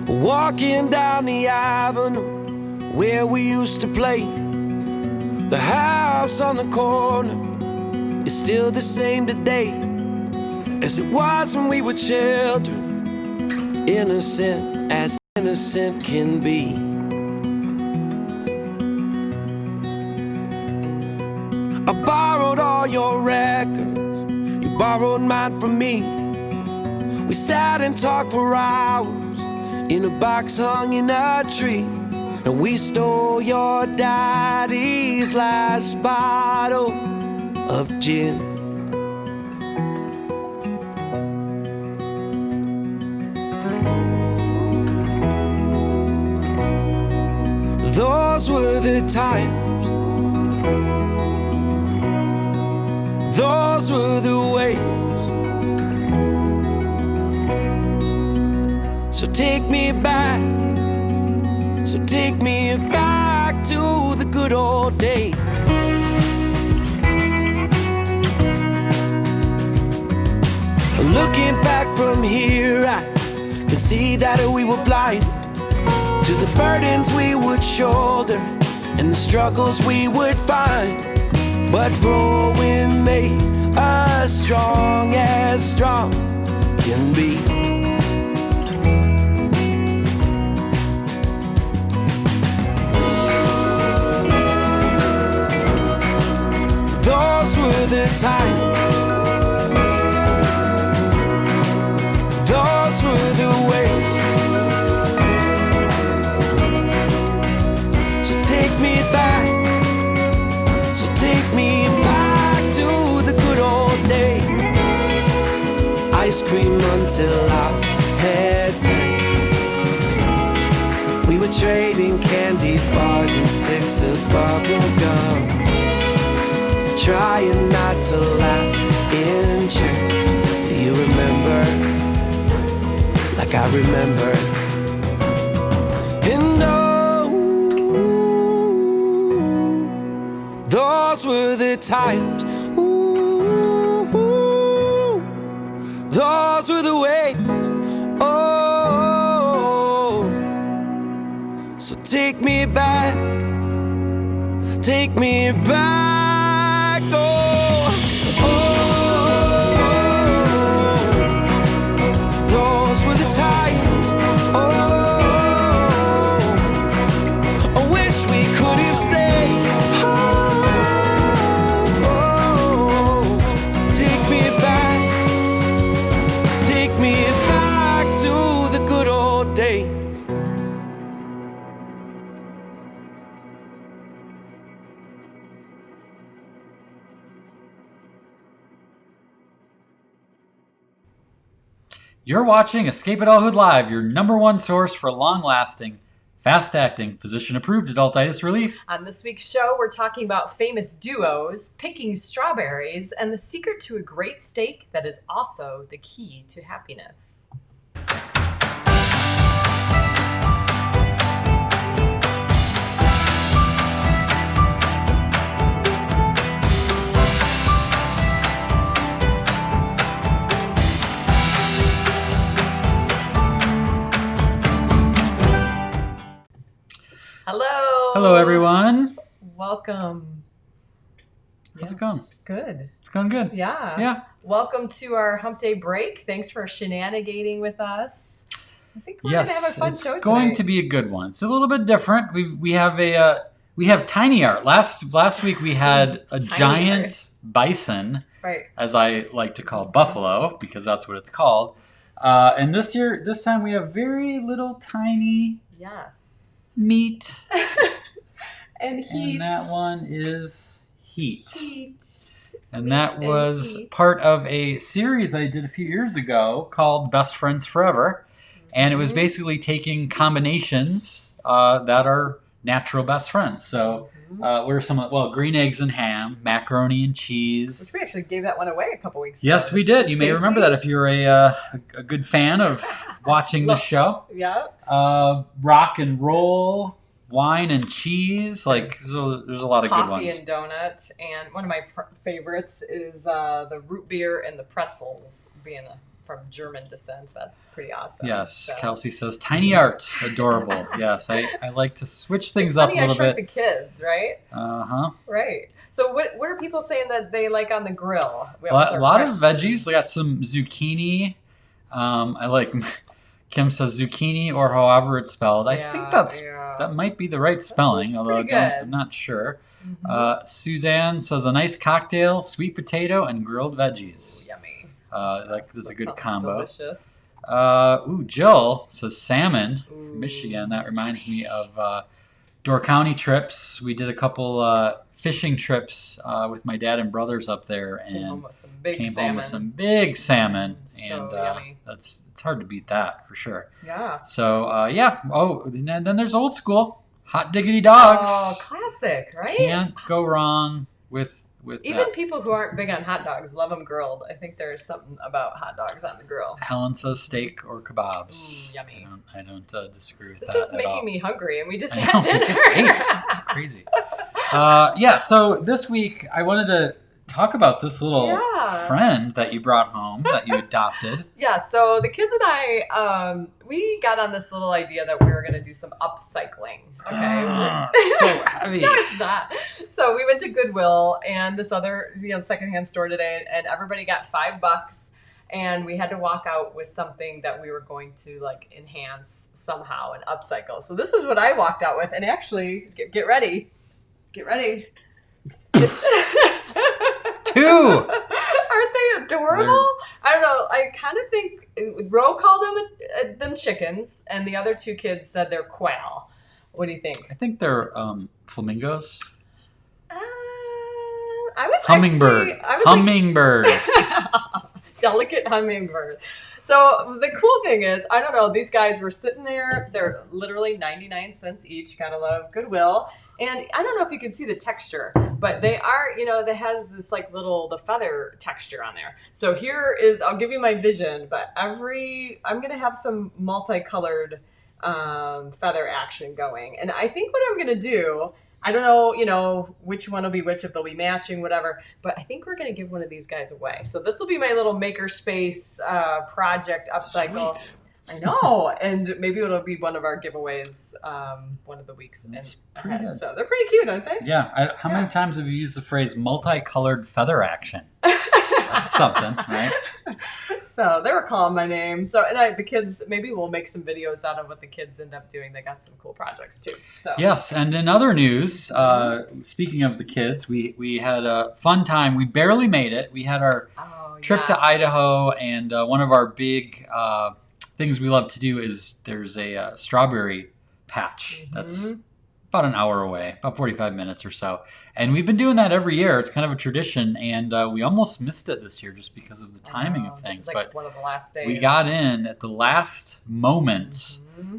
Walking down the avenue where we used to play. The house on the corner is still the same today as it was when we were children, innocent as innocent can be. I borrowed all your records, you borrowed mine from me. We sat and talked for hours in a box hung in a tree, and we stole your daddy's last bottle of gin. Those were the times, those were the ways. So take me back, so take me back to the good old days. Looking back from here, I can see that we were blind to the burdens we would shoulder and the struggles we would find. But growing made us strong as strong can be. Those were the times, those were the ways. So take me back, so take me back to the good old days. Ice cream until our heads hurt. We were trading candy bars and sticks of bubble gum, trying not to laugh in church. Do you remember? Like I remember. And oh, those were the times. Ooh, those were the ways. Oh, so take me back, take me back. You're watching Escape Adulthood Live, your #1 source for long-lasting, fast-acting, physician-approved adultitis relief. On this week's show, we're talking about famous duos, picking strawberries, and the secret to a great steak that is also the key to happiness. Hello. Hello, everyone. Welcome. How's it going? Good. It's going good. Yeah. Yeah. Welcome to our Humpday break. Thanks for shenanigating with us. I think we're going to have a fun show tonight. It's going to be a good one. It's a little bit different. We have tiny art. Last week we had a giant bison, right, as I like to call buffalo, because that's what it's called. And this time we have very little tiny meat. And heat. And that one is heat. And meat that was heat. part of a series I did a few years ago called Best Friends Forever. And it was basically taking combinations that are natural best friends. So what are some green eggs and ham, macaroni and cheese. Which we actually gave that one away a couple weeks ago. Yes, we did. You may remember that if you're a good fan of watching this show. Yeah. Rock and roll. wine and cheese. Like, so there's a lot of good ones. Coffee and donut. And one of my favorites is the root beer and the pretzels, being from German descent. That's pretty awesome. Yes, so. Kelsey says tiny art, adorable. Yes, I like to switch things up a little I shrunk bit. The kids, right? Right. So what are people saying that they like on the grill? A lot of veggies. I got some zucchini. I like. Kim says zucchini, or however it's spelled. I think that might be the right spelling, although I'm not sure. Mm-hmm. Suzanne says a nice cocktail, sweet potato, and grilled veggies. Ooh, yummy. This is a good combo. Delicious. Jill says salmon, Ooh. Michigan. That reminds me of Door County trips. We did a couple fishing trips with my dad and brothers up there, and came home with some big salmon. So and yummy. it's hard to beat that for sure. Yeah. So Oh, and then there's old school hot diggity dogs. Oh, classic, right? Can't go wrong with even that. people who aren't big on hot dogs love them grilled. I think there's something about hot dogs on the grill. Helen says steak or kebabs. Ooh, yummy. I don't disagree with this that. This is making all. me hungry, and we just I had know, dinner. we just ate. It's crazy. So this week I wanted to talk about this little friend that you brought home, that you adopted. Yeah, so the kids and I, we got on this little idea that we were going to do some upcycling. Okay, so heavy. No, it's not. So we went to Goodwill and this other secondhand store today, and everybody got $5. And we had to walk out with something that we were going to like enhance somehow and upcycle. So this is what I walked out with. And actually, get ready. Get ready. 2. Aren't they adorable? I don't know. I kind of think Ro called them chickens, and the other 2 kids said they're quail. What do you think? I think they're flamingos. I was hummingbird. Hummingbird. Delicate hummingbird. So the cool thing is, I don't know, these guys were sitting there. They're literally 99 cents each. Gotta love Goodwill. And I don't know if you can see the texture, but they are, that has this like the feather texture on there. So here is, I'll give you my vision, but I'm going to have some multicolored feather action going. And I think what I'm going to do, I don't know, which one will be which, if they'll be matching, whatever, but I think we're going to give one of these guys away. So this will be my little makerspace project upcycle. Sweet. I know, and maybe it'll be one of our giveaways one of the weeks ahead. So they're pretty cute, aren't they? Yeah. How many times have you used the phrase multicolored feather action? That's something, right? So they were calling my name. So the kids, maybe we'll make some videos out of what the kids end up doing. They got some cool projects too. So yes, and in other news, speaking of the kids, we had a fun time. We barely made it. We had our trip to Idaho, and one of our big things we love to do is there's a strawberry patch that's about an hour away, about 45 minutes or so. And we've been doing that every year. It's kind of a tradition, and we almost missed it this year just because of the timing of things. It was like one of the last days. We got in at the last moment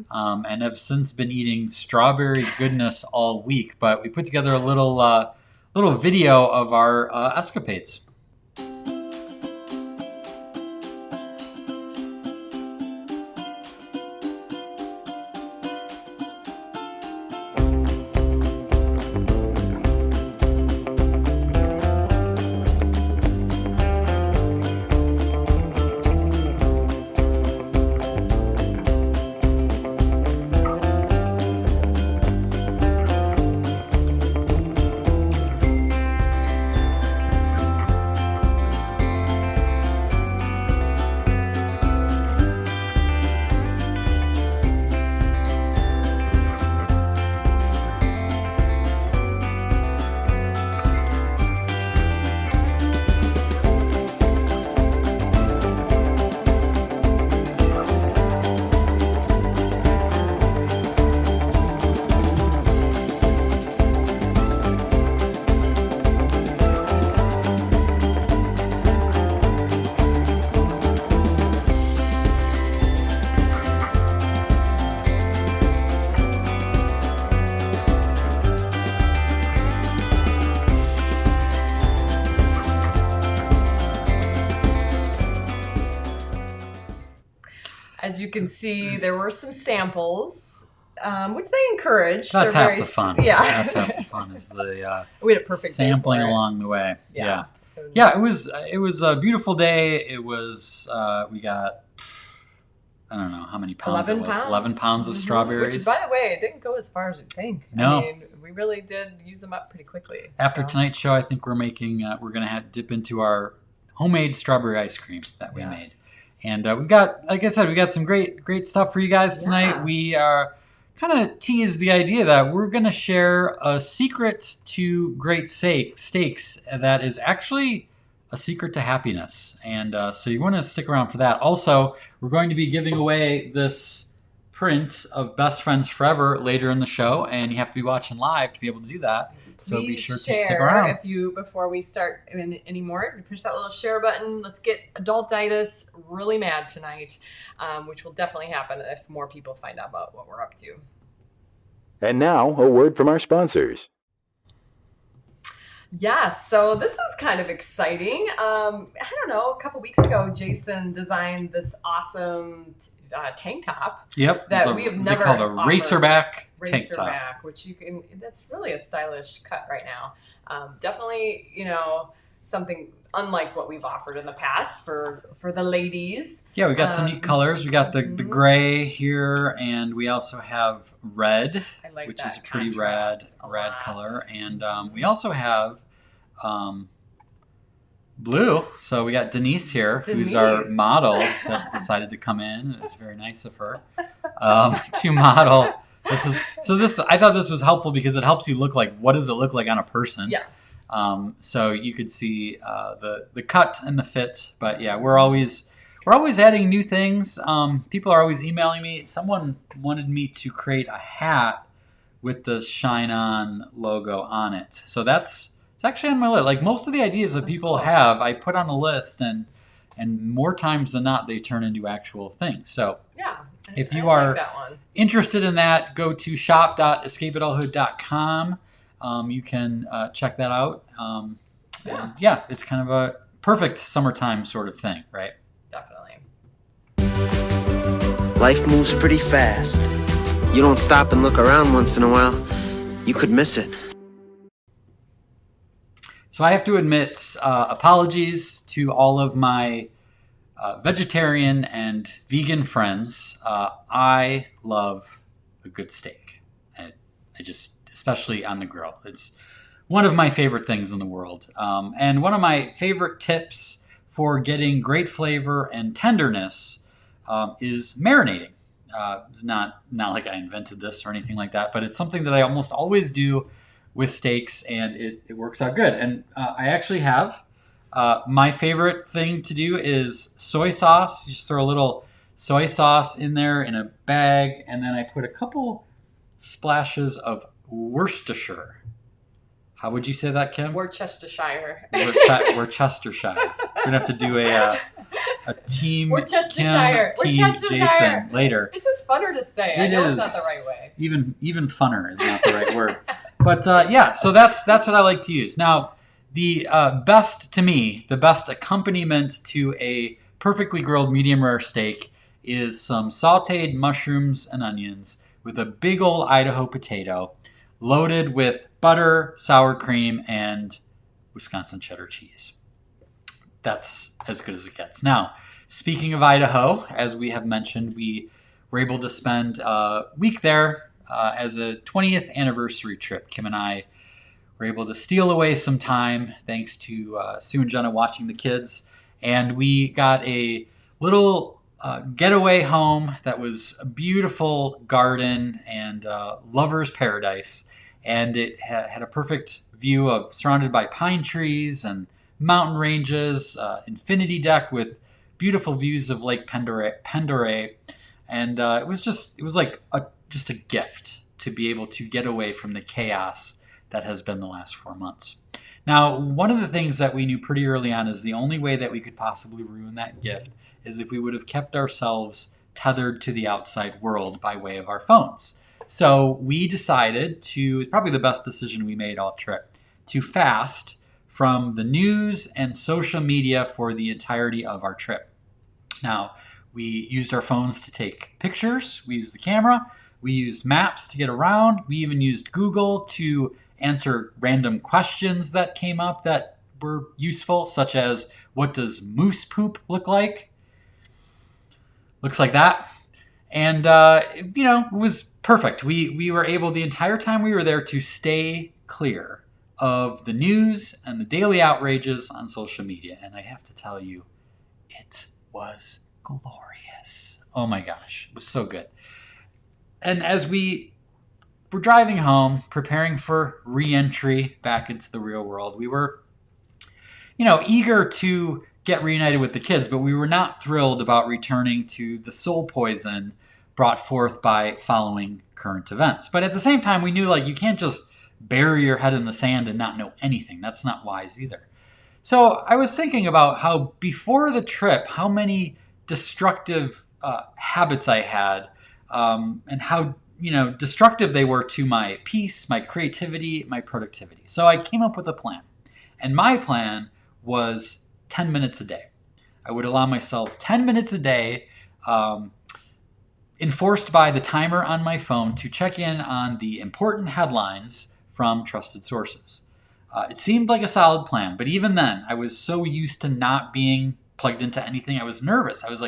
and have since been eating strawberry goodness all week. But we put together a little video of our escapades. As you can see, there were some samples. which they encourage. That's They're half the fun. Yeah. That's half the fun is the we had a perfect sampling day for it. along the way. Yeah. Yeah, it was a beautiful day. It was we got, I don't know how many pounds 11 it was. pounds. 11 pounds of strawberries. Which, by the way, it didn't go as far as you'd think. No. I mean, we really did use them up pretty quickly. After tonight's show, I think we're making we're gonna have to dip into our homemade strawberry ice cream that we made. And we've got, like I said, we got some great stuff for you guys tonight. Yeah. We kind of teased the idea that we're going to share a secret to great steaks that is actually a secret to happiness. And so you want to stick around for that. Also, we're going to be giving away this print of Best Friends Forever later in the show, and you have to be watching live to be able to do that. So be sure to stick around. Before we start any more, push that little share button. Let's get Adultitis really mad tonight, which will definitely happen if more people find out about what we're up to. And now, a word from our sponsors. Yes, so this is kind of exciting. I don't know, a couple weeks ago, Jason designed this awesome tank top. Yep. That we have never They call it a racerback tank top. Racerback, which you can, that's really a stylish cut right now. Definitely, something unlike what we've offered in the past for the ladies. Yeah, we got some neat colors. We got the gray here, and we also have red, which is a pretty rad color. And we also have blue. So we got Denise here, who's our model that decided to come in. It was very nice of her to model. This I thought this was helpful because it helps you look like, what does it look like on a person? Yes. So you could see the cut and the fit. But yeah, we're always adding new things. People are always emailing me. Someone wanted me to create a hat with the Shine On logo on it. So it's actually on my list. Like most of the ideas that people have, I put on a list, and more times than not, they turn into actual things. So yeah, if you are interested in that, go to shop.escapeadulthood.com. You can check that out. And yeah, it's kind of a perfect summertime sort of thing, right? Definitely. Life moves pretty fast. You don't stop and look around once in a while, you could miss it. So I have to admit, apologies to all of my vegetarian and vegan friends. I love a good steak. I just, especially on the grill. It's one of my favorite things in the world. And one of my favorite tips for getting great flavor and tenderness is marinating. It's not like I invented this or anything like that, but it's something that I almost always do with steaks, and it works out good. And I actually have my favorite thing to do is soy sauce. You just throw a little soy sauce in there in a bag, and then I put a couple splashes of Worcestershire. How would you say that, Kim? Worcestershire. Worcestershire. We're gonna have to do a team Worcestershire. Kim, team Jason later. It's just funner to say. I know it's not the right way. Even funner is not the right word. But yeah, so that's what I like to use. Now, the best accompaniment to a perfectly grilled medium rare steak is some sautéed mushrooms and onions with a big old Idaho potato, loaded with butter, sour cream, and Wisconsin cheddar cheese. That's as good as it gets. Now, speaking of Idaho, as we have mentioned, we were able to spend a week there as a 20th anniversary trip. Kim and I were able to steal away some time thanks to Sue and Jenna watching the kids. And we got a little getaway home that was a beautiful garden and lover's paradise. And it had a perfect view of surrounded by pine trees and mountain ranges, infinity deck with beautiful views of Lake Pendore. And it was like just a gift to be able to get away from the chaos that has been the last 4 months. Now, one of the things that we knew pretty early on is the only way that we could possibly ruin that gift is if we would have kept ourselves tethered to the outside world by way of our phones. So we decided to, it's probably the best decision we made all trip, to fast from the news and social media for the entirety of our trip. Now, we used our phones to take pictures, we used the camera, We used maps to get around. We even used Google to answer random questions that came up that were useful, such as, what does moose poop look like? Looks like that. And, it was perfect. We were able the entire time we were there to stay clear of the news and the daily outrages on social media. And I have to tell you, it was glorious. Oh my gosh, it was so good. And as we were driving home, preparing for re-entry back into the real world, we were, eager to get reunited with the kids, but we were not thrilled about returning to the soul poison brought forth by following current events. But at the same time, we knew you can't just bury your head in the sand and not know anything. That's not wise either. So I was thinking about how before the trip, how many destructive habits I had, and how destructive they were to my peace, my creativity, my productivity. So I came up with a plan, and my plan was 10 minutes a day. I would allow myself 10 minutes a day, enforced by the timer on my phone, to check in on the important headlines from trusted sources. It seemed like a solid plan, but even then, I was so used to not being plugged into anything, I was nervous. I was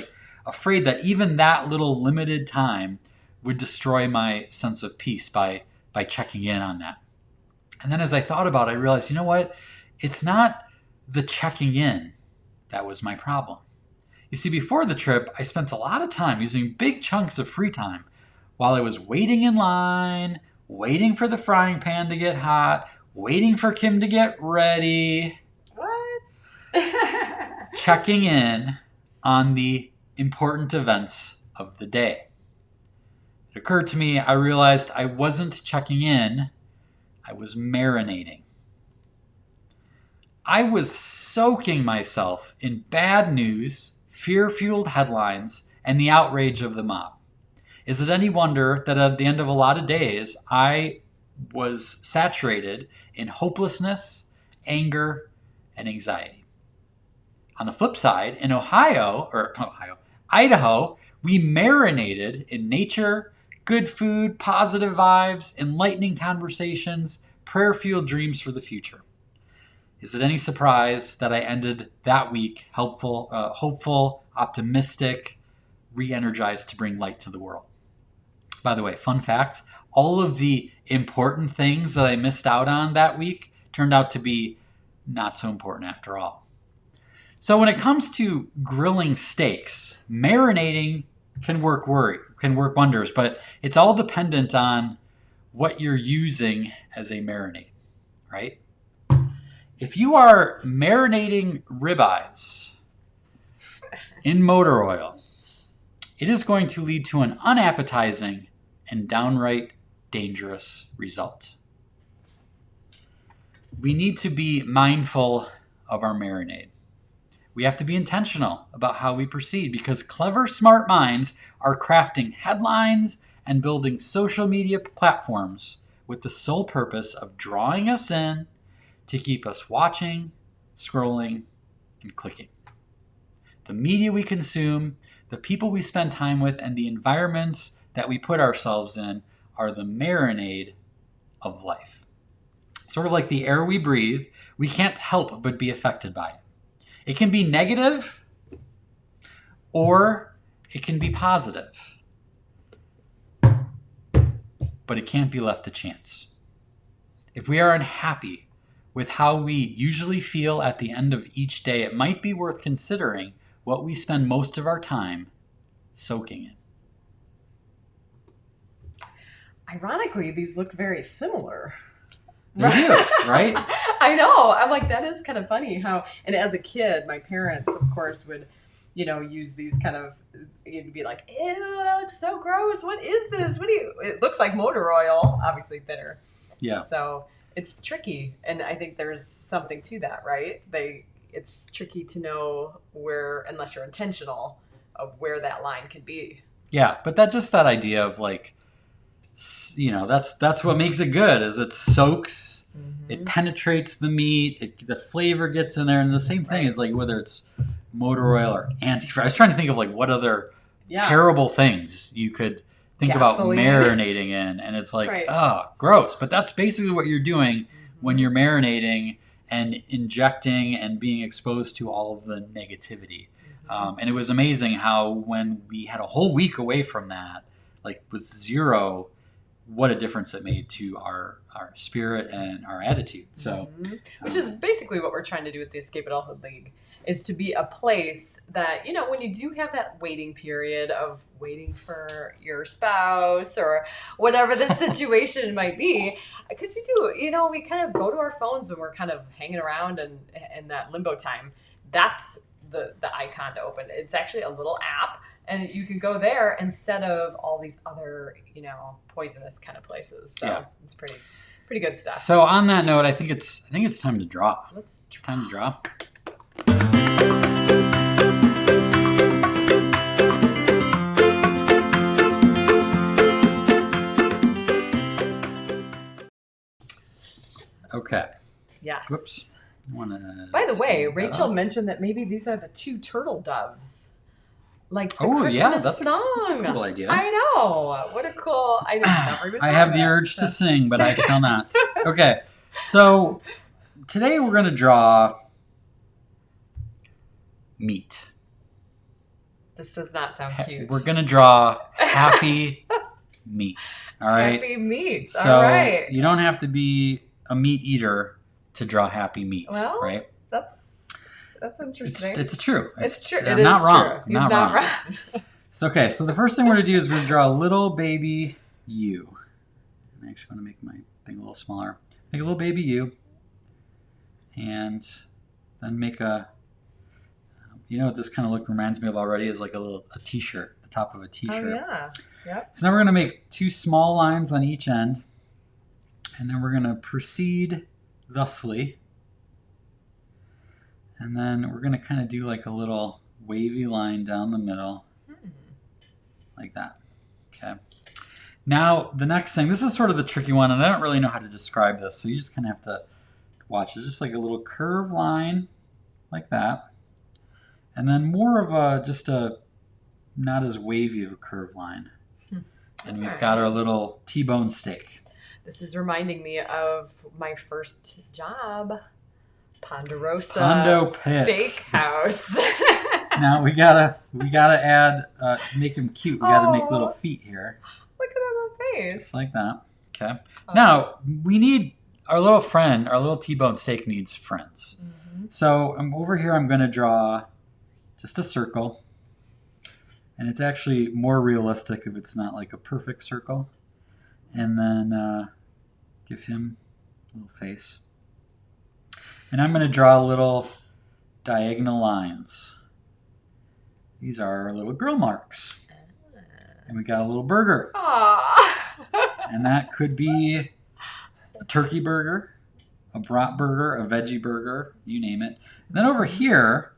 afraid that even that little limited time would destroy my sense of peace by checking in on that. And then as I thought about it, I realized, you know what? It's not the checking in that was my problem. You see, before the trip, I spent a lot of time using big chunks of free time while I was waiting in line, waiting for the frying pan to get hot, waiting for Kim to get ready. What? Checking in on the important events of the day. It occurred to me, I realized I wasn't checking in, I was marinating. I was soaking myself in bad news, fear-fueled headlines, and the outrage of the mob. Is it any wonder that at the end of a lot of days, I was saturated in hopelessness, anger, and anxiety? On the flip side, in Idaho, we marinated in nature, good food, positive vibes, enlightening conversations, prayer-fueled dreams for the future. Is it any surprise that I ended that week hopeful, optimistic, re-energized to bring light to the world? By the way, fun fact, all of the important things that I missed out on that week turned out to be not so important after all. So when it comes to grilling steaks, marinating can work wonders, but it's all dependent on what you're using as a marinade, right? If you are marinating ribeyes in motor oil, it is going to lead to an unappetizing and downright dangerous result. We need to be mindful of our marinade. We have to be intentional about how we proceed, because clever, smart minds are crafting headlines and building social media platforms with the sole purpose of drawing us in to keep us watching, scrolling, and clicking. The media we consume, the people we spend time with, and the environments that we put ourselves in are the marinade of life. Sort of like the air we breathe, we can't help but be affected by it. It can be negative, or it can be positive. But it can't be left to chance. If we are unhappy with how we usually feel at the end of each day, it might be worth considering what we spend most of our time soaking in. Ironically, these look very similar. They do, right? I know. I'm like, that is kind of funny how, and as a kid, my parents, of course, would, use these kind of, you'd be like, ew, that looks so gross. What is this? It looks like motor oil, obviously thinner. Yeah. So it's tricky. And I think there's something to that, right? It's tricky to know where, unless you're intentional, of where that line can be. Yeah. But that idea of that's what makes it good, is it soaks, it penetrates the meat, the flavor gets in there. And the same thing is whether it's motor oil or antifreeze. I was trying to think of what other terrible things you could think about Gasoline. marinating in, and it's like, Right. gross. But that's basically what you're doing when you're marinating and injecting and being exposed to all of the negativity. And it was amazing how when we had a whole week away from that, like with zero, what a difference it made to our spirit and our attitude. So, which is basically what we're trying to do with the Escape Adulthood League, is to be a place that, when you do have that waiting period of waiting for your spouse or whatever the situation might be, because we do, we kind of go to our phones when we're kind of hanging around and in that limbo time. That's the icon to open. It's actually a little app, and you can go there instead of all these other, poisonous kind of places. So it's pretty good stuff. So on that note, I think it's time to draw. It's time to draw. Okay. Yes. Whoops. By the way, Rachel mentioned that maybe these are the 2 turtle doves. Like the Christmas that's song. That's a cool idea. I know. What a cool... I never even I thought have of the that. urge to sing, but I shall not. Okay. So today we're going to draw meat. This does not sound cute. We're going to draw happy meat. All right? Happy meat. So All right. you don't have to be a meat eater to draw happy meat, Well, right? That's interesting. It's true. It's true. I'm It is not wrong. true. I'm He's not not wrong. wrong. So, okay, so the first thing we're going to do is we're going to draw a little baby you. I actually want to make my thing a little smaller. Make a little baby you. And then make a, what this kind of look reminds me of already is like a t-shirt, the top of a t-shirt. Oh, yeah. Yep. So now we're going to make 2 small lines on each end. And then we're going to proceed thusly. And then we're going to kind of do like a little wavy line down the middle. Like that. Okay. Now, the next thing, this is sort of the tricky one, and I don't really know how to describe this, so you just kind of have to watch. It's just like a little curved line like that. And then more of just a not as wavy of a curved line. And we've got our little T-bone steak. This is reminding me of my first job, Ponderosa Pondo Pit. Steakhouse. Now we gotta add to make him cute. We gotta make little feet here, Look at that little face. just like that. Okay. Now we need our little friend. Our little T-bone steak needs friends. So over here. I'm gonna draw just a circle, and it's actually more realistic if it's not like a perfect circle. And then give him a little face. And I'm gonna draw little diagonal lines. These are our little grill marks. And we got a little burger. Aww. And that could be a turkey burger, a brat burger, a veggie burger, you name it. And then over here,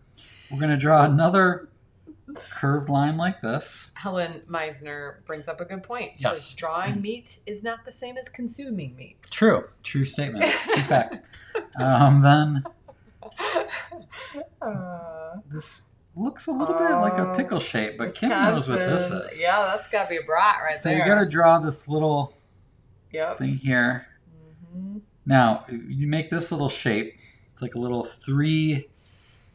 we're going to draw another curved line like this. Helen Meisner brings up a good point. She Yes. says drawing meat is not the same as consuming meat. True statement, true fact. Then this looks a little bit like a pickle shape, but Kim knows what this is. Yeah, that's got to be a brat right So there. you got to draw this little Yep. thing here. Now, you make this little shape. It's like a little three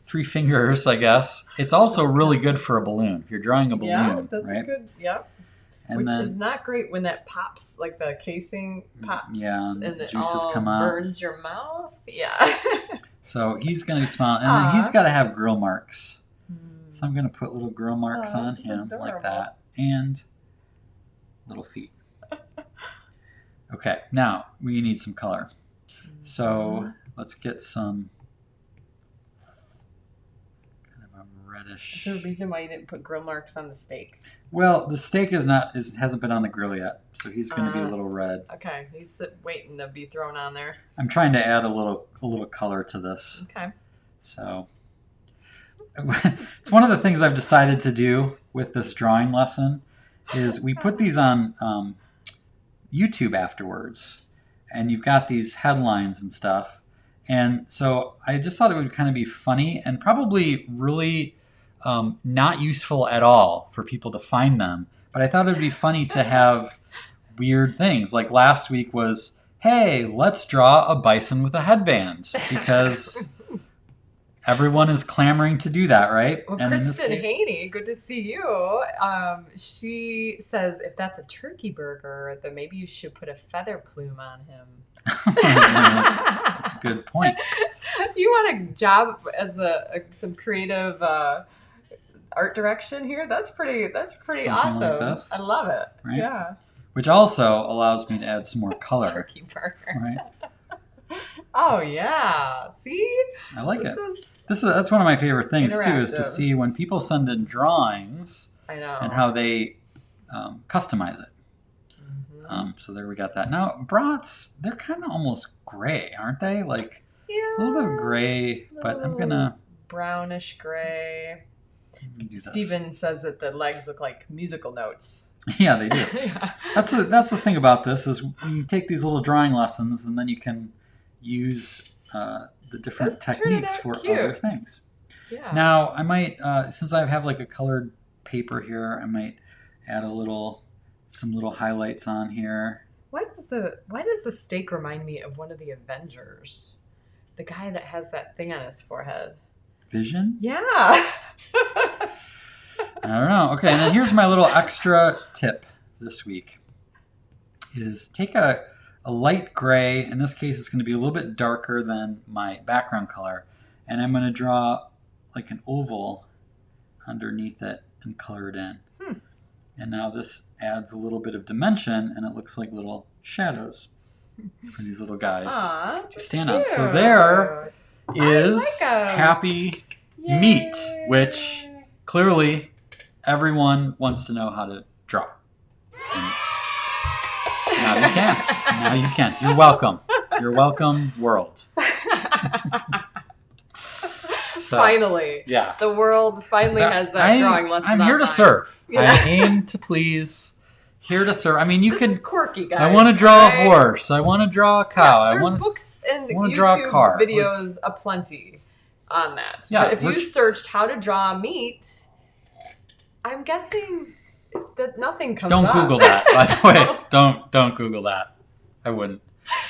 fingers, I guess. It's also really good for a balloon. If you're drawing a balloon, Yeah, that's right? a good, yep. And Which then, is not great when that pops, like the casing pops and and it juices all come out. burns your mouth. Yeah. so he's going to be smiling. And then he's got to have grill marks. So I'm going to put little grill marks on that's him adorable. like that. And little feet. Okay, now we need some color. So let's get some kind of a reddish. Is there a reason why you didn't put grill marks on the steak? Well, the steak hasn't been on the grill yet, so he's going to be a little red. Okay, he's waiting to be thrown on there. I'm trying to add a little color to this. Okay. So it's one of the things I've decided to do with this drawing lesson is we put these on YouTube afterwards, and you've got these headlines and stuff. And so I just thought it would kind of be funny and probably really not useful at all for people to find them. But I thought it'd be funny to have weird things. Like last week was, hey, let's draw a bison with a headband, because everyone is clamoring to do that, right? Well, And Kristen Haney, good to see you. She says if that's a turkey burger, then maybe you should put a feather plume on him. That's a good point. If you want a job as some creative art direction here, that's pretty Something awesome. like this. I love it. Right? Yeah. Which also allows me to add some more color. Turkey burger. Right? Oh yeah. See? I like it. Is That's one of my favorite things too, is to interactive. see when people send in drawings I know. and how they customize it. Mhm. So there we got that. Now brats, they're kind of almost gray, aren't they? Like Yeah. a little bit of gray, but I'm gonna brownish gray. do this. Steven says that the legs look like musical notes. Yeah, they do. Yeah. That's the thing about this is you take these little drawing lessons and then you can use the different Let's turn it techniques out for cute. other things. Yeah. Now I might, since I have like a colored paper here, I might add some little highlights on here. Why does the steak remind me of one of the Avengers? The guy that has that thing on his forehead. Vision? Yeah. I don't know. Okay, and then here's my little extra tip this week is take a light gray. In this case, it's going to be a little bit darker than my background color. And I'm going to draw like an oval underneath it and color it in. And now this adds a little bit of dimension, and it looks like little shadows for these little guys Aw, to that's stand on. So cute. there I is like 'em. happy Yay. meat, which clearly everyone wants to know how to draw. And now you can. Now you can. You're welcome. You're welcome, world. So, Finally. yeah. The world finally has that drawing lesson. I'm here to online. serve. Yeah. I aim to please. Here to serve. I mean, you This can. is quirky, guys. I want to draw right? a horse. I want to draw a cow. Yeah, I there's want. books and wanna YouTube draw a car. videos aplenty on that. Yeah, but if you searched how to draw meat, I'm guessing that nothing comes Don't up. Google that. By the way, don't Google that. I wouldn't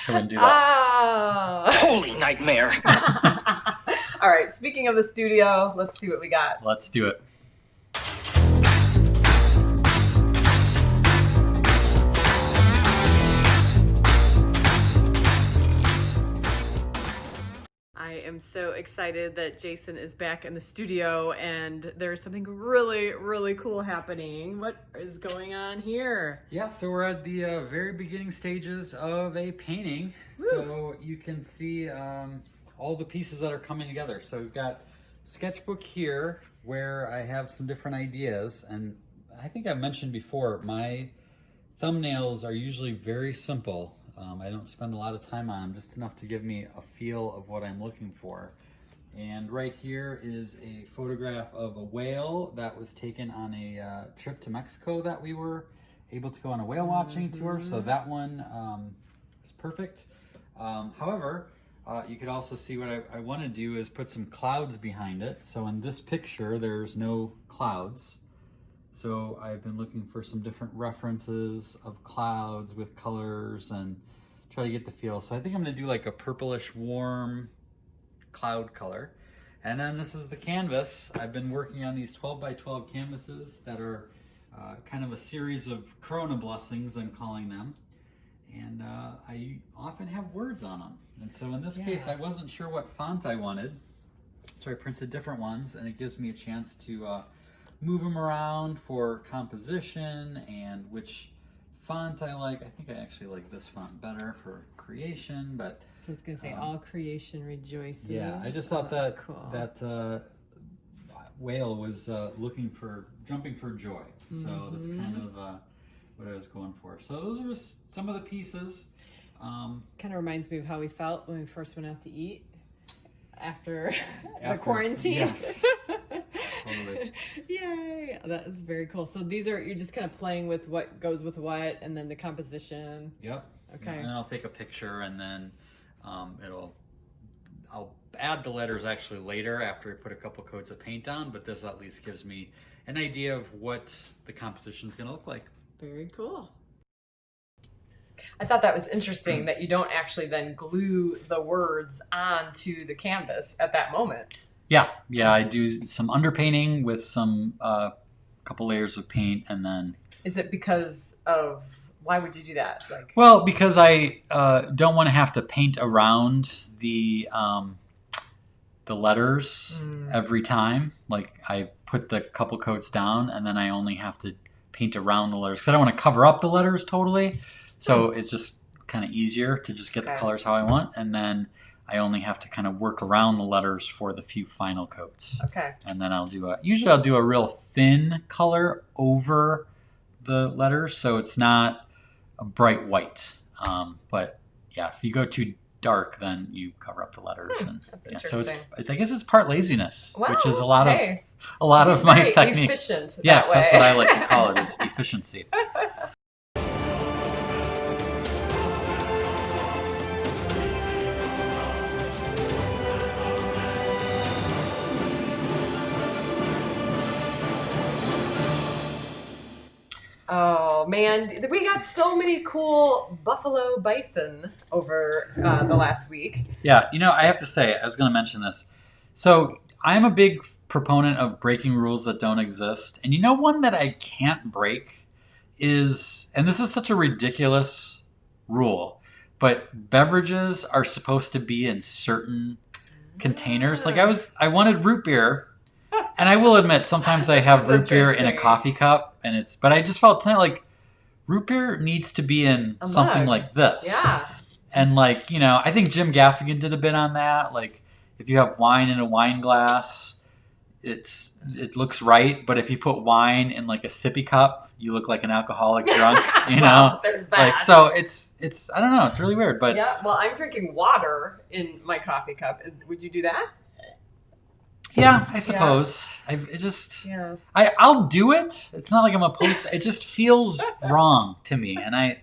do that. Ah. Holy nightmare. All right. Speaking of the studio, let's see what we got. Let's do it. I am so excited that Jason is back in the studio and there's something really, really cool happening. What is going on here? Yeah, so we're at the very beginning stages of a painting. Woo. So you can see all the pieces that are coming together. So we've got sketchbook here where I have some different ideas. And I think I've mentioned before, my thumbnails are usually very simple. I don't spend a lot of time on them, just enough to give me a feel of what I'm looking for. And right here is a photograph of a whale that was taken on a trip to Mexico that we were able to go on a whale watching tour. So that one is perfect. However, you could also see what I want to do is put some clouds behind it. So in this picture, there's no clouds. So I've been looking for some different references of clouds with colors and try to get the feel. So I think I'm going to do like a purplish warm cloud color. And then this is the canvas. I've been working on these 12 by 12 canvases that are kind of a series of Corona blessings, I'm calling them. And I often have words on them. And so in this case, I wasn't sure what font I wanted. So I printed different ones, and it gives me a chance to move them around for composition and which font I like. I think I actually like this font better for creation, but So it's going to say all creation rejoices. yeah, I just Oh, thought that's that cool. that whale was jumping for joy. So that's kind of what I was going for. So those are just some of the pieces. Kind of reminds me of how we felt when we first went out to eat after the After- quarantine. yes. Totally. Yay! That is very cool. So you're just kind of playing with what goes with what, and then the composition. Yep. Okay. And then I'll take a picture, and then I'll add the letters actually later after I put a couple coats of paint on, but this at least gives me an idea of what the composition is going to look like. Very cool. I thought that was interesting that you don't actually then glue the words onto the canvas at that moment. Yeah, I do some underpainting with some couple layers of paint, and then. Is it because of why would you do that? Well, because I don't want to have to paint around the letters every time. Like I put the couple coats down, and then I only have to paint around the letters because I don't want to cover up the letters totally. So it's just kind of easier to just get the colors how I want, and then I only have to kind of work around the letters for the few final coats. Okay. And then usually I'll do a real thin color over the letters, so it's not a bright white. But yeah, if you go too dark, then you cover up the letters. And that's so interesting. I guess it's part laziness, Wow, which is a lot of my very technique. Efficient. Yes, that that's way. what I like to call it, is efficiency. Oh man, we got so many cool buffalo bison over the last week. Yeah, I have to say, I was going to mention this. So I'm a big proponent of breaking rules that don't exist. And one that I can't break is, and this is such a ridiculous rule, but beverages are supposed to be in certain containers. Like I wanted root beer. And I will admit, sometimes I have root beer in a coffee cup, but I just felt tonight like root beer needs to be in something like this. Yeah. And I think Jim Gaffigan did a bit on that. Like, if you have wine in a wine glass, it looks right. But if you put wine in like a sippy cup, you look like an alcoholic drunk. Well, there's that. So it's I don't know. It's really weird. But yeah. Well, I'm drinking water in my coffee cup. Would you do that? Yeah, I suppose. Yeah. I'll do it. It's not like I'm opposed to it. Just feels wrong to me, and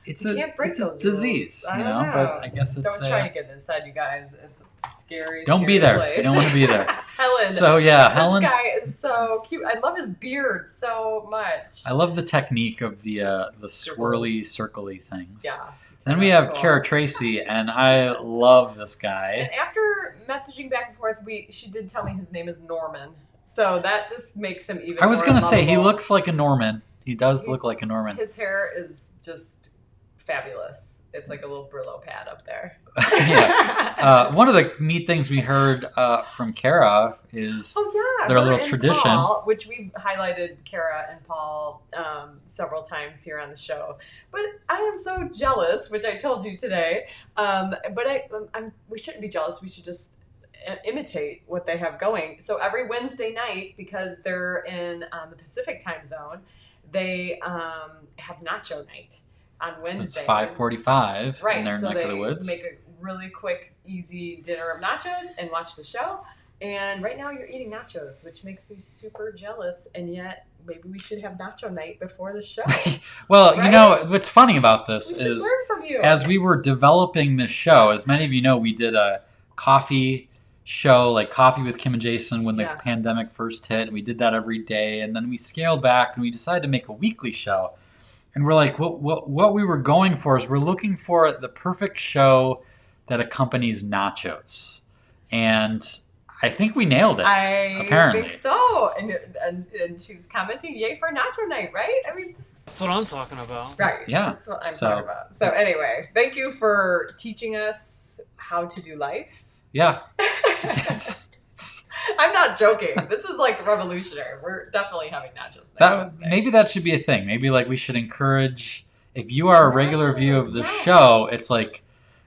it's you can't break it's those a disease, rules. But I guess it's don't try to get inside, you guys. It's a scary. Don't be there. Place. You don't want to be there. Helen. So yeah, Helen. This guy is so cute. I love his beard so much. I love the technique of the swirly, circly things. Yeah. Then we have Cara Tracy, and I love this guy. And after messaging back and forth, she did tell me his name is Norman. So that just makes him even more I was going to say, he lovable. looks like a Norman. He does look like a Norman. His hair is just fabulous. It's like a little Brillo pad up there. Yeah. One of the neat things we heard from Cara is their little tradition. Paul, which we've highlighted Cara and Paul several times here on the show. But I am so jealous, which I told you today. But we shouldn't be jealous. We should just imitate what they have going. So every Wednesday night, because they're in the Pacific time zone, they have nacho night. On Wednesday. It's 5:45 right, in their so neck of the woods. Make a really quick, easy dinner of nachos and watch the show. And right now you're eating nachos, which makes me super jealous. And yet maybe we should have nacho night before the show. Well, right? What's funny about this we should is learn from you. As we were developing this show, as many of you know, we did a coffee show, like Coffee with Kim and Jason, when the pandemic first hit. And we did that every day. And then we scaled back and we decided to make a weekly show. And we're like, what we were going for is we're looking for the perfect show that accompanies nachos. And I think we nailed it, apparently. I think so. And she's commenting, yay for nacho night, right? I mean, that's what I'm talking about. Right. Yeah. That's what I'm talking about. So anyway, thank you for teaching us how to do life. Yeah. I'm not joking. This is like revolutionary. We're definitely having nachos next Wednesday. Maybe that should be a thing. Maybe we should encourage, if you are a regular viewer of the show, it's like,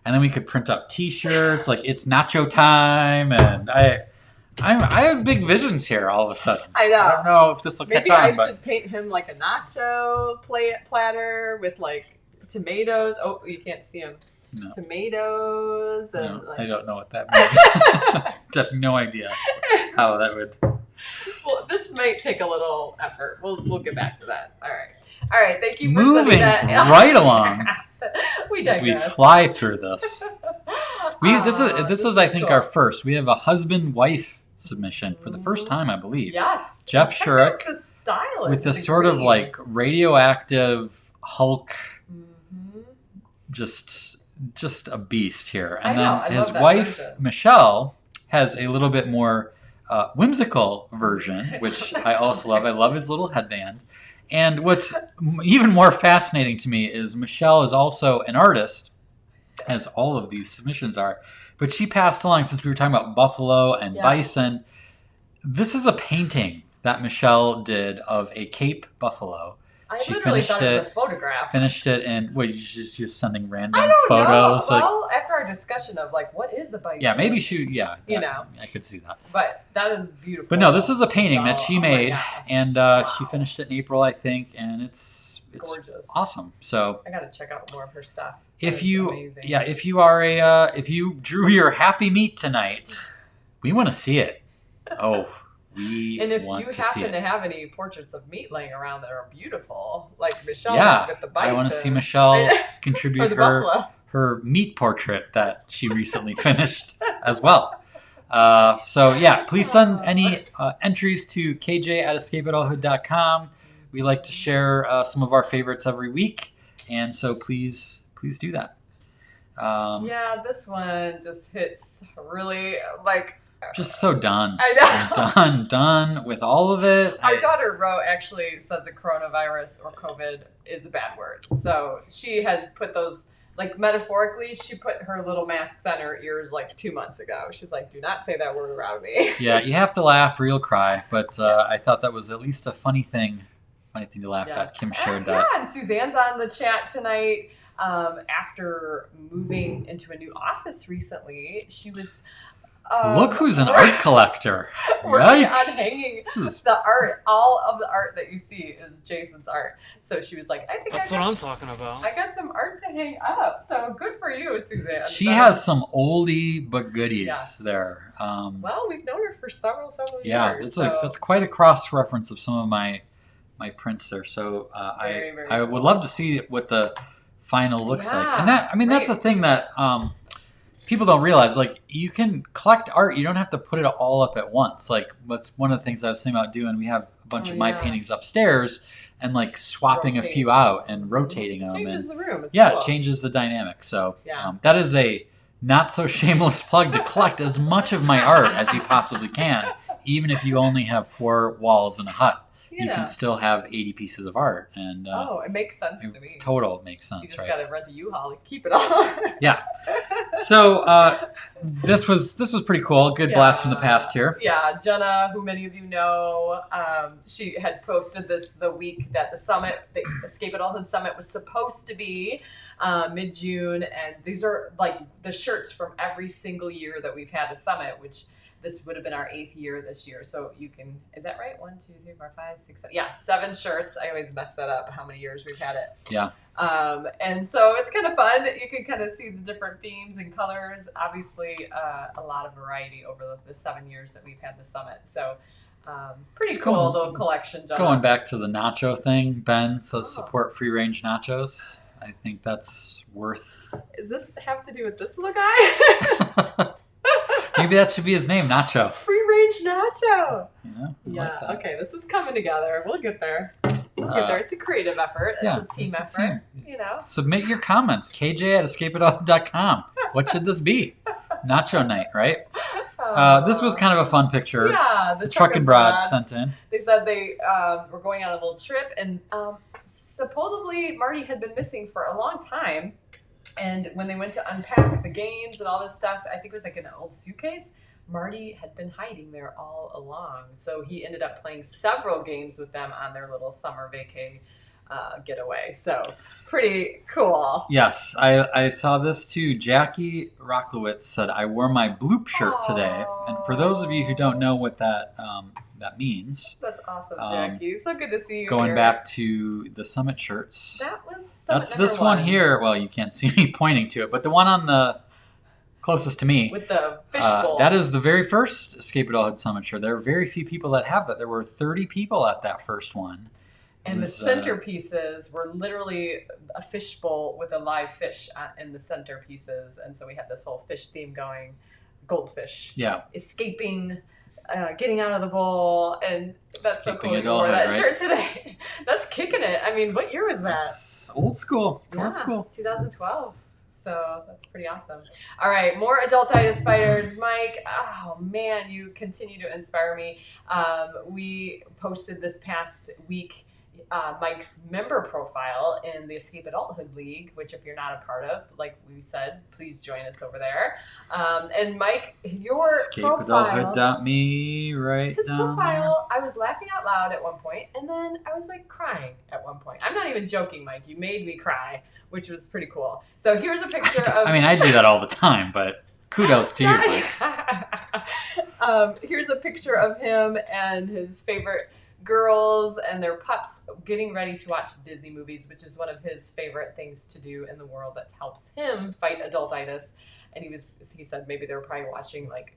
and then we could print up T-shirts, like it's nacho time, and I have big visions here all of a sudden. I know. I don't know if this will catch on. Maybe I should paint him like a nacho platter with like tomatoes. Oh, you can't see him. No. Tomatoes and I don't know what that means. I have no idea how that would. Well, this might take a little effort. We'll get back to that. All right. Thank you for moving that. right along. We digress. As we fly through this. This is I think cool. our first. We have a husband-wife submission for the first time, I believe. Yes. Jeff Check Schurek out the style with this sort of like radioactive Hulk, just a beast here. And I then love his that wife, version. Michelle, has a little bit more whimsical version, which I also love. I love his little headband. And what's even more fascinating to me is Michelle is also an artist, as all of these submissions are. But she passed along, since we were talking about buffalo and bison. This is a painting that Michelle did of a Cape buffalo. I She literally finished thought it was it- a photograph. Finished it in, what, you just sending random I don't photos? know. Like, Well, after our discussion of like, what is a bison? yeah, maybe I could see that. But that is beautiful. But no, this is a painting that she Michelle. Oh my made, gosh. and Wow. she finished it in April, I think, and it's Gorgeous. awesome. So I gotta check out more of her stuff. That if is you, amazing. if you are if you drew your happy meat tonight, we want to see it. Oh, we And if want you to see happen it. to have any portraits of meat laying around that are beautiful, like Michelle Yeah, with the bison, I want to see Michelle or contribute the buffalo. her meat portrait that she recently finished as well. So yeah, please send any entries to kj@escapeadulthood.com. We like to share some of our favorites every week, and so please do that. Yeah, this one just hits really like. Just so done. I know. Done with all of it. Our daughter Ro actually says that coronavirus or COVID is a bad word. So she has put those, like metaphorically, she put her little masks on her ears like 2 months ago. She's like, do not say that word around me. Yeah, you have to laugh or you'll cry. But I thought that was at least a funny thing to laugh at. Kim shared that. Yeah, and Suzanne's on the chat tonight. After moving into a new office recently, she was... Look who's an art collector. working Yikes. on hanging This is- the art. All of the art that you see is Jason's art. So she was like, That's what I'm talking about. I got some art to hang up. So good for you, Suzanne. She That has is- some oldie but goodies Yes. there. Well, we've known her for several yeah, years. that's quite a cross reference of some of my prints there. So Very, very I would cool. love to see what the final looks like. Yeah, And that's right. the thing that people don't realize. Like, you can collect art. You don't have to put it all up at once. Like, that's one of the things I was thinking about doing. We have a bunch of my yeah. paintings upstairs, and like swapping a Rotate. few out and rotating them. Changes and, the room. It's yeah, cool. it changes the dynamic. So Yeah. that is a not so shameless plug to collect as much of my art as you possibly can, even if you only have 4 walls in a hut. You Yeah. can still have 80 pieces of art, and It makes sense to me. it's total makes You sense, just right? gotta rent a U-Haul and keep it all. Yeah. So this was pretty cool. Good blast from the past here. Yeah, Jenna, who many of you know, she had posted this the week that the Escape Adulthood Summit was supposed to be mid-June, and these are like the shirts from every single year that we've had the summit, which this would have been our 8th year this year. So you can, is that right? 1, 2, 3, 4, 5, 6, 7. Yeah, 7 shirts. I always mess that up, how many years we've had it. Yeah. And so it's kind of fun. You can kind of see the different themes and colors. Obviously, a lot of variety over the 7 years that we've had the summit. So pretty It's cool cool. little collection, Jenna. Going back to the nacho thing, Ben says support free range nachos. I think that's worth. Does this have to do with this little guy? Maybe that should be his name, Nacho. Free range nacho. Yeah. I Yeah. like that. Okay. This is coming together. We'll get there. We'll get there. It's a creative effort. yeah, It's a team it's a effort. team. You know. Submit your comments. KJ@escapeadulthood.com. What should this be? Nacho night, right? This was kind of a fun picture. Yeah. The Truckenbrods Truckenbrods. sent in. They said they were going on a little trip, and supposedly Marty had been missing for a long time. And when they went to unpack the games and all this stuff, I think it was like an old suitcase, Marty had been hiding there all along. So he ended up playing several games with them on their little summer vacay getaway. So pretty cool. Yes, I saw this too. Jackie Rocklowitz said, I wore my bloop shirt today. And for those of you who don't know what that means, That's awesome, Jackie. So good to see you going here. back to the Summit shirts. That was summit That's number this one here. Well, you can't see me pointing to it, but the one on the closest to me. With the fishbowl. That is the very first Escape Adulthood Summit shirt. There are very few people that have that. There were 30 people at that first one. And the was, centerpieces were literally a fishbowl with a live fish in the centerpieces. And so we had this whole fish theme going, goldfish. Yeah. Escaping getting out of the bowl, and that's so cool. You wore that shirt today. That's kicking it. I mean, what year was that? It's old school. It's old school. 2012. So that's pretty awesome. All right, more Adultitis Fighters. Mike, oh man, you continue to inspire me. We posted this past week Mike's member profile in the Escape Adulthood League, which if you're not a part of, like we said, please join us over there. And Mike, your profile, escapeadulthood.me, right? His profile, I was laughing out loud at one point, and then I was like crying at one point. I'm not even joking, Mike. You made me cry, which was pretty cool. So here's a picture of... I mean, I do that all the time, but kudos to you, Mike. Here's a picture of him and his favorite girls and their pups getting ready to watch Disney movies, which is one of his favorite things to do in the world that helps him fight adultitis. And he said maybe they were probably watching like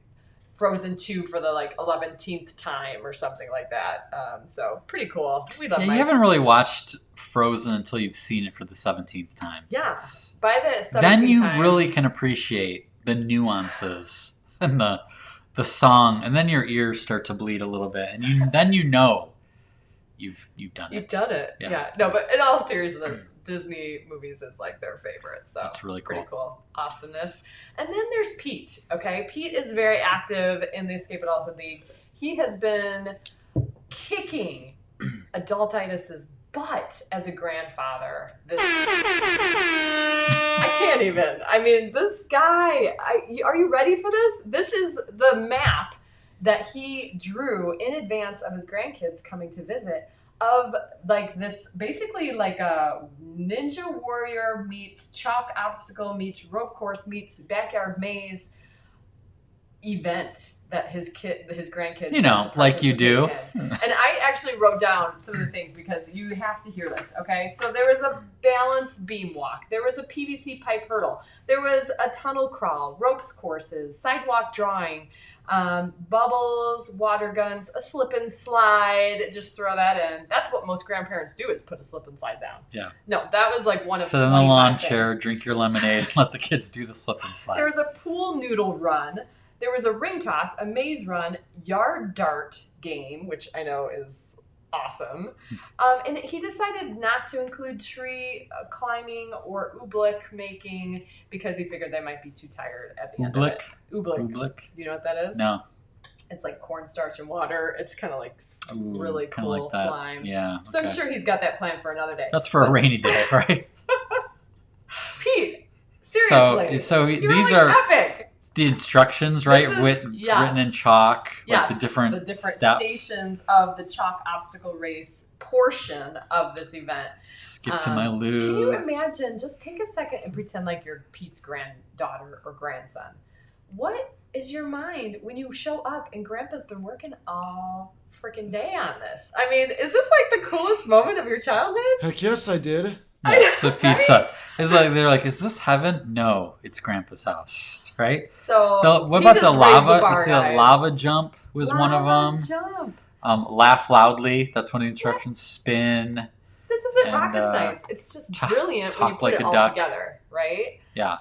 Frozen 2 for the like 11th time or something like that. So pretty cool. We love Mike. You haven't really watched Frozen until you've seen it for the 17th time. Yeah. By the 17th then you time, really can appreciate the nuances and the song, and then your ears start to bleed a little bit, and then you know you've done it. You've done it. Yeah. No, but in all seriousness, Disney movies is like their favorite. So that's really cool. Pretty cool. Awesomeness. And then there's Pete. Okay. Pete is very active in the Escape Adulthood League. He has been kicking adultitis's butt as a grandfather. I can't even. I mean, this guy, are you ready for this? This is the map that he drew in advance of his grandkids coming to visit of like this, basically like a Ninja Warrior meets chalk obstacle meets rope course meets backyard maze event that his grandkids, you know, like you do. And I actually wrote down some of the things because you have to hear this. Okay, so there was a balance beam walk, there was a PVC pipe hurdle, there was a tunnel crawl, ropes courses, sidewalk drawing, bubbles, water guns, a slip and slide. Just throw that in. That's what most grandparents do, is put a slip and slide down. Yeah. No, that was like one of sit in the lawn chair, drink your lemonade, and let the kids do the slip and slide. There was a pool noodle run. There was a ring toss, a maze run, yard dart game, which I know is awesome. And he decided not to include tree climbing or oobleck making because he figured they might be too tired at the end of it. Oobleck. Do you know what that is? No. It's like cornstarch and water. It's kind of like really cool like that. Slime. Yeah. So I'm sure he's got that planned for another day. That's for a rainy day, right? Pete, seriously. So you're these like are epic. The instructions, right? Written in chalk, like the different steps. Stations of the chalk obstacle race portion of this event. Skip to my loo. Can you imagine? Just take a second and pretend like you're Pete's granddaughter or grandson. What is your mind when you show up and Grandpa's been working all freaking day on this? I mean, is this like the coolest moment of your childhood? Heck yes, I did. Yeah, so Pete said, it's like they're like, is this heaven? No, it's Grandpa's house. Right? So what about the lava? You see the lava jump was one of them. Jump. Laugh loudly. That's one of the instructions. Spin. This isn't rocket science. It's just brilliant when you put it all together, right? Yeah.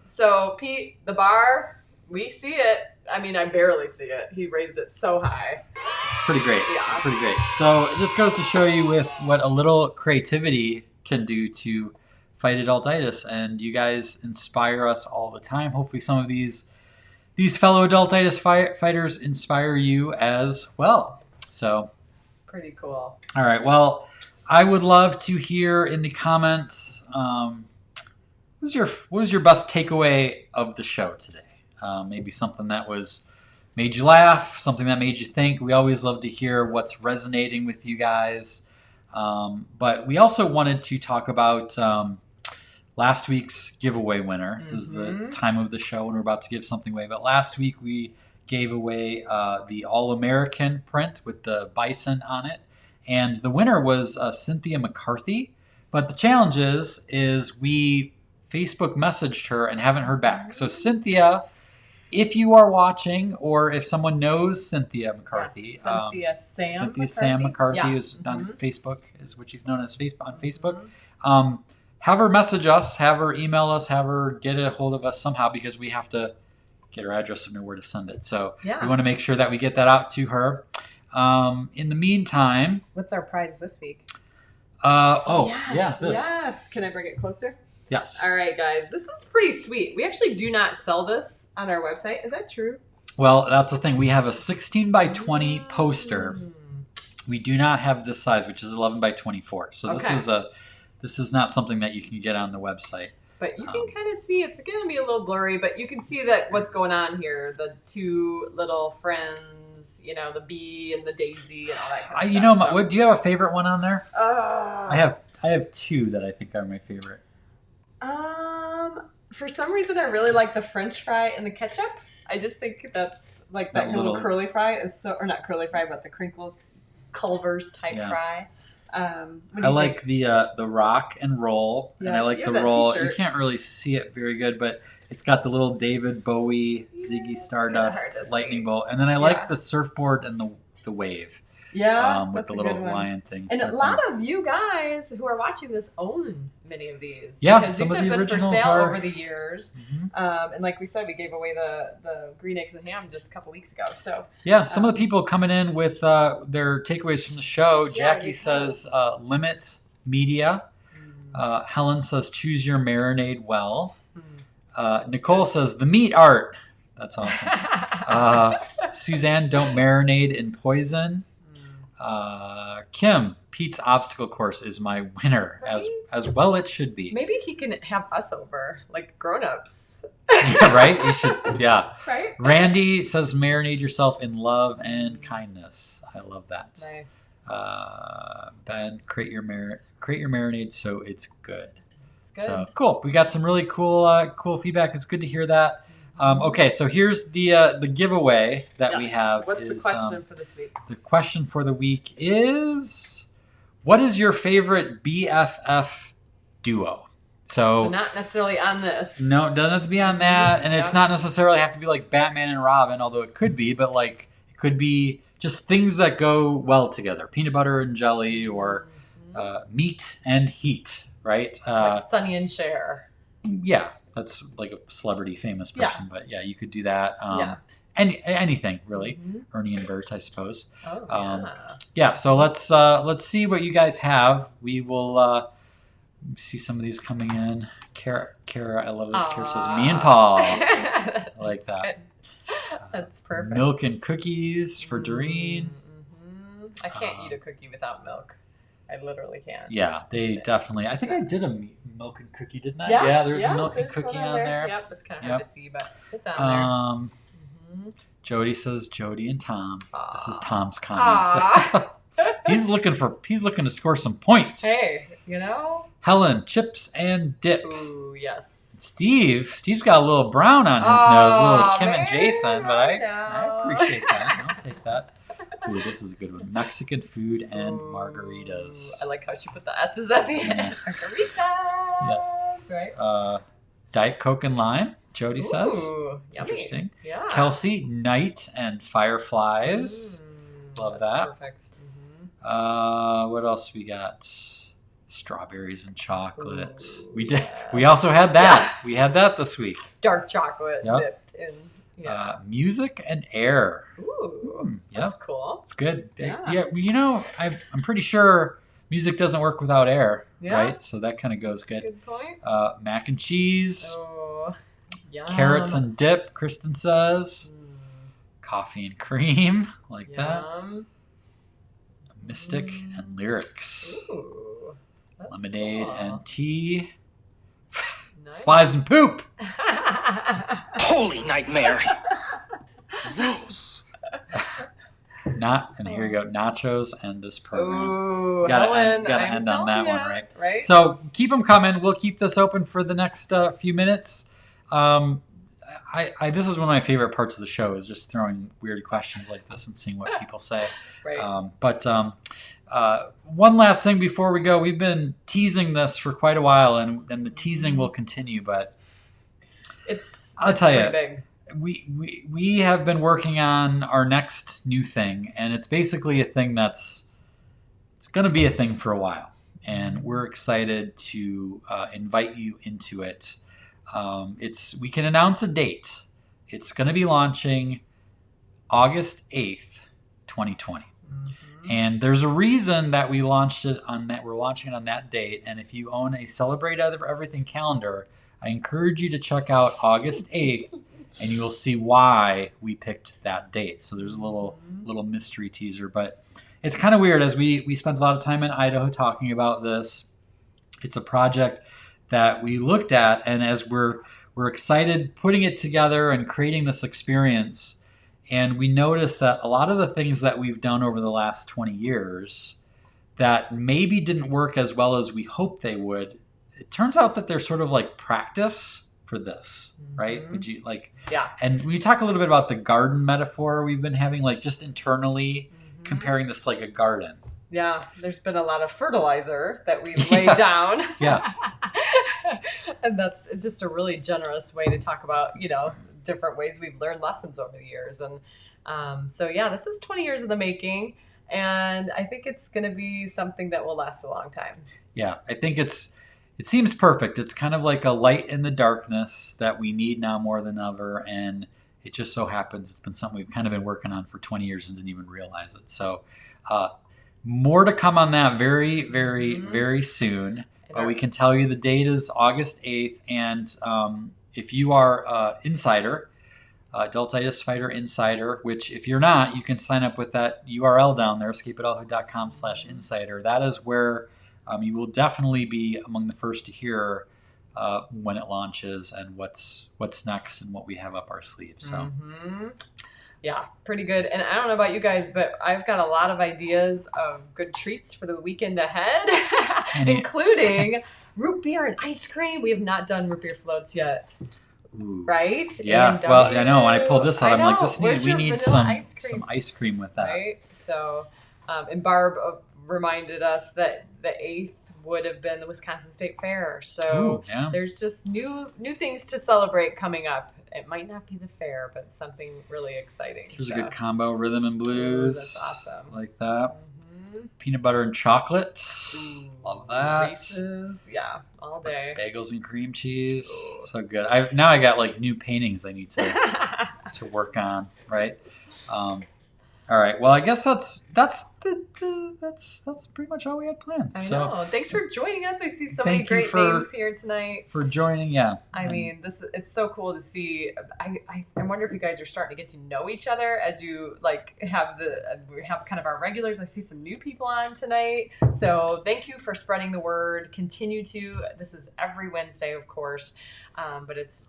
So Pete, the bar, we see it. I mean, I barely see it. He raised it so high. It's pretty great. Yeah. Pretty great. So it just goes to show you with what a little creativity can do to fight adultitis, and you guys inspire us all the time. Hopefully some of these fellow adultitis fighters inspire you as well. So pretty cool. All right, well, I would love to hear in the comments what was your best takeaway of the show today. Maybe something that made you laugh, something that made you think. We always love to hear what's resonating with you guys. But we also wanted to talk about last week's giveaway winner. This is the time of the show when we're about to give something away. But last week we gave away the All-American print with the bison on it. And the winner was Cynthia McCarthy. But the challenge is we Facebook messaged her and haven't heard back. So Cynthia, if you are watching, or if someone knows Cynthia McCarthy, Cynthia Sam McCarthy is on Facebook, is what she's known as on Facebook. Have her message us, have her email us, have her get a hold of us somehow, because we have to get her address and know where to send it. So Yeah. we want to make sure that we get that out to her. In the meantime, What's our prize this week? This. Yes. Can I bring it closer? Yes. All right, guys. This is pretty sweet. We actually do not sell this on our website. Is that true? Well, that's the thing. We have a 16 by 20 poster. We do not have this size, which is 11 by 24. So this is not something that you can get on the website. But you can kind of see, it's going to be a little blurry, but you can see that what's going on here. The two little friends, the bee and the daisy and all that kind of stuff. What do you have a favorite one on there? Oh. I have two that I think are my favorite. For some reason, I really like the French fry and the ketchup. I just think that's like that little curly fry is so, or not curly fry, but the crinkle Culver's type fry. I like the rock and roll, and I like the roll. You can't really see it very good, but it's got the little David Bowie, Ziggy Stardust lightning bolt, and then I like the surfboard and the wave. Yeah, with the little lion thing. And a lot of you guys who are watching this own many of these. Yeah, because some these of the have been for originals sale are over the years. Mm-hmm. And like we said, we gave away the green eggs and ham just a couple weeks ago. So yeah, some of the people coming in with their takeaways from the show. Jackie says limit media. Helen says choose your marinade well. Nicole says the meat art. That's awesome. Suzanne, don't marinade in poison. Kim, Pete's obstacle course is my winner, as well it should be. Maybe he can have us over, like grown-ups. Yeah, right? You should, yeah. Right? Randy says marinate yourself in love and kindness. I love that. Nice. Ben, create your marinade so it's good. It's good. So cool. We got some really cool feedback. It's good to hear that. Okay, so here's the giveaway that we have. What's the question for this week? The question for the week is, what is your favorite BFF duo? So not necessarily on this. No, it doesn't have to be on that, and it's not necessarily have to be like Batman and Robin, although it could be, but like it could be just things that go well together. Peanut butter and jelly, or meat and heat, right? Like Sonny and Cher. Yeah. That's like a celebrity famous person, but yeah, you could do that. Anything really. Ernie and Bert, I suppose. So let's see what you guys have. We will see some of these coming in. Cara, I love this. Cara says me and Paul. I like that. That's perfect. Milk and cookies for Doreen. I can't eat a cookie without milk. I literally can't. Yeah, they definitely. I think I did a milk and cookie, didn't I? Yeah, there's a milk and cookie on there. Yep, it's kind of hard to see, but it's on there. Jody says Jody and Tom. This is Tom's comment. He's looking to score some points. Hey, Helen, chips and dip. Ooh, yes. Steve's got a little brown on his nose, a little Kim and Jason, but I appreciate that. I'll take that. Ooh, this is a good one. Mexican food and margaritas. I like how she put the S's at the end. Margaritas. Yes. Right. Diet Coke and lime, Jody says. It's interesting. Yeah. Kelsey, night and fireflies. Love that. Perfect. What else we got? Strawberries and chocolate. We did. We also had that. Yeah. We had that this week. Dark chocolate dipped in. Yeah. Music and air. Ooh, that's cool. It's good. Yeah. I'm pretty sure music doesn't work without air, right? So that kind of goes good. Good point. Mac and cheese. Oh, yum. Carrots and dip, Kristen says. Coffee and cream, like that. Mystic and lyrics. Ooh, lemonade cool. and tea. Nice. Flies and poop. Holy nightmare. Gross. Here you go. Nachos and this program. Ooh, gotta Helen, end on that one, right? So keep them coming. We'll keep this open for the next few minutes. This is one of my favorite parts of the show, is just throwing weird questions like this and seeing what people say. Right. One last thing before we go. We've been teasing this for quite a while, and the teasing will continue, but I'll tell you, big. We have been working on our next new thing, and it's basically a thing it's going to be a thing for a while, and we're excited to invite you into it. We can announce a date. It's going to be launching August 8th, 2020. And there's a reason that we launched it on that. We're launching it on that date. And if you own a Celebrate Everything calendar, I encourage you to check out August 8th, and you will see why we picked that date. So there's a little mystery teaser, but it's kind of weird as we spent a lot of time in Idaho talking about this. It's a project that we looked at, and as we're excited putting it together and creating this experience. And we noticed that a lot of the things that we've done over the last 20 years that maybe didn't work as well as we hoped they would, it turns out that they're sort of like practice for this, right? Would you like? Yeah. And we talk a little bit about the garden metaphor we've been having, like just internally comparing this to like a garden. Yeah, there's been a lot of fertilizer that we've laid down. Yeah. And it's just a really generous way to talk about, different ways we've learned lessons over the years. And so, this is 20 years in the making. And I think it's going to be something that will last a long time. Yeah, I think it seems perfect. It's kind of like a light in the darkness that we need now more than ever. And it just so happens it's been something we've kind of been working on for 20 years and didn't even realize it. So more to come on that very, very, very soon. But we can tell you the date is August 8th. And if you are Insider, Adultitis Fighter Insider, which if you're not, you can sign up with that URL down there, escapeadulthood.com/insider. That is where you will definitely be among the first to hear when it launches and what's next and what we have up our sleeve. So. Yeah, pretty good. And I don't know about you guys, but I've got a lot of ideas of good treats for the weekend ahead, including root beer and ice cream. We have not done root beer floats yet. Ooh. Right? Yeah. Well, I know. When I pulled this out, I'm like, we need some ice cream with that. Right? So, and Barb reminded us that the 8th would have been the Wisconsin State Fair. So there's just new things to celebrate coming up. It might not be the fair, but something really exciting. There's a good combo, rhythm and blues. That's awesome. Like that. Peanut butter and chocolate. Love that. Reese's, all day. Bagels and cream cheese. Ooh. So good. I got like new paintings I need to work on, right? All right. Well, I guess that's pretty much all we had planned. I know. Thanks for joining us. I see so many great names here tonight. For joining, yeah. I mean, it's so cool to see. I wonder if you guys are starting to get to know each other as you have kind of our regulars. I see some new people on tonight. So thank you for spreading the word. Continue to. This is every Wednesday, of course, but it's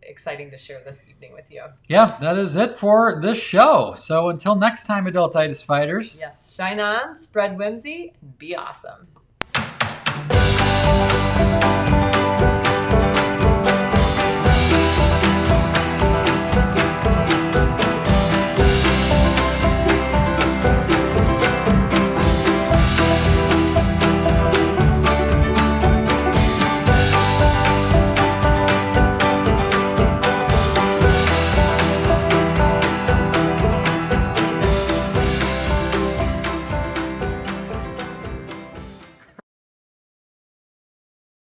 exciting to share this evening with you. Yeah, that is it for this show. So until next time, Adultitis Fighters. Yes, shine on, spread whimsy, and be awesome.